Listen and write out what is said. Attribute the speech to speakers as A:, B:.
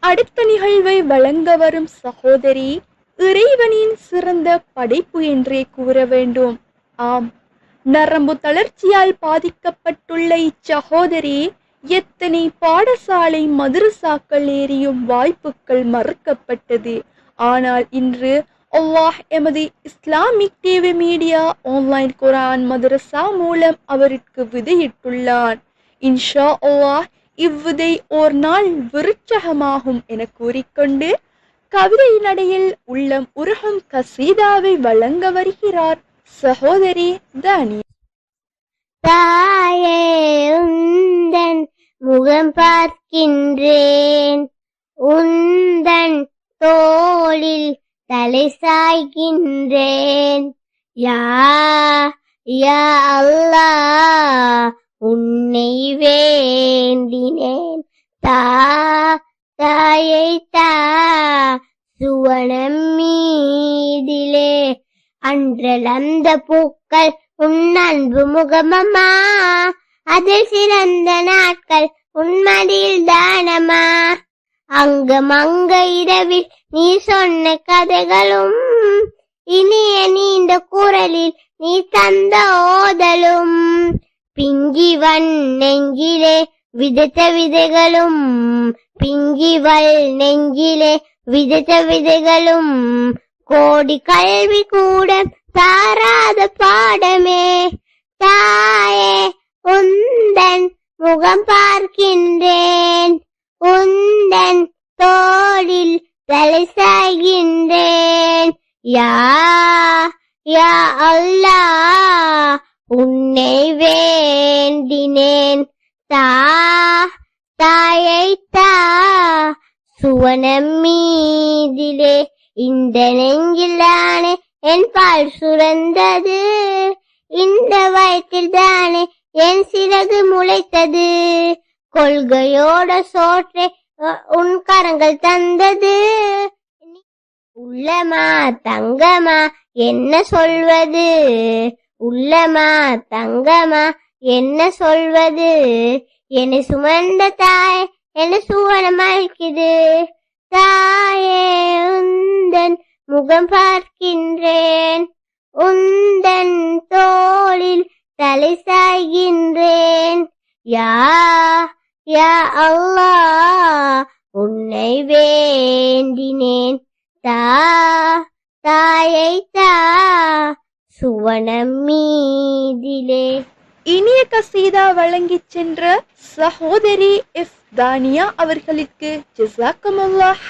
A: அடுத்த நிகழ்வை வழங்க வரும் சகோதரி இறைவனின் சிறந்த படைப்பு என்றே கூற வேண்டும். ஆம், நரம்பு தளர்ச்சியால் பாதிக்கப்பட்டுள்ள இச்சகோதரி எத்தனை பாடசாலை மதரசாக்கள் ஏறியும் வாய்ப்புகள் மறுக்கப்பட்டது. ஆனால் இன்று அல்லாஹ் எமது இஸ்லாமிக் டிவி மீடியா ஆன்லைன் குர்ஆன் மதரசா மூலம் அவருக்கு விதையிட்டுள்ளார். இன்ஷா அல்லாஹ் இவ்விதை ஓர் நாள் விருட்சகமாகும் என கூறிக்கொண்டு கவிதை நடையில் உள்ளம் உருகும் கசீதாவை வழங்க வருகிறார் சகோதரி தானியா.
B: தாயே உந்தன் முகம் பார்க்கின்றேன், உந்தன் தோளில் தலை சாய்கின்றேன். யா யா அல்லாஹ், உன்னை வேண்டினேன். தாயை சுவனம் மீதிலே அன்றல் அந்த பூக்கள் உன் அன்பு முகமம்மா, அதில் சிறந்த நாட்கள் உன்மடியில் தானமா. அங்கம் அங்க இரவில் நீ சொன்ன கதைகளும், இனிய நீண்ட குரலில் நீ தந்த ஓதலும், பிங்கிவன் நெஞ்சிலே விதைத்த விதைகளும், பிங்கிவள் நெஞ்சிலே விதைத்த விதைகளும், கோடி கல்வி கூட தாராத பாடமே. தாயே உந்தன் முகம் பார்க்கின்றேன், உந்தன் தோளில் தலை சாய்கின்றேன். யா யா அல்லாஹ், உன்னை வேண்டினேன். தாயை சுவனம் மீதிலே இந்த நெஞ்சிலானே என் பால் சுரந்தது, இந்த வயிற்றில் தானே என் சிறகு முளைத்தது. கொள்கையோட சோற்றை உன் கரங்கள் தந்தது. உள்ளமா தங்கமா என்ன சொல்வது, உள்ளமா தங்கமா என்ன சொல்வது. என்னை சுமந்த தாய் என்ன சுவனம் அழைக்குது. தாயே உந்தன் முகம் பார்க்கின்றேன், உந்தன் தோளில் தலை சாய்கின்றேன். யா யா அல்லாஹ், உன்னை வேண்டினேன். தாயை சுவனம் மீதிலே.
A: இனிய கசீதா வழங்கிச் சென்ற சகோதரி எஃப் தானியா அவர்களுக்கு ஜஸாக்கமுல்லாஹ்.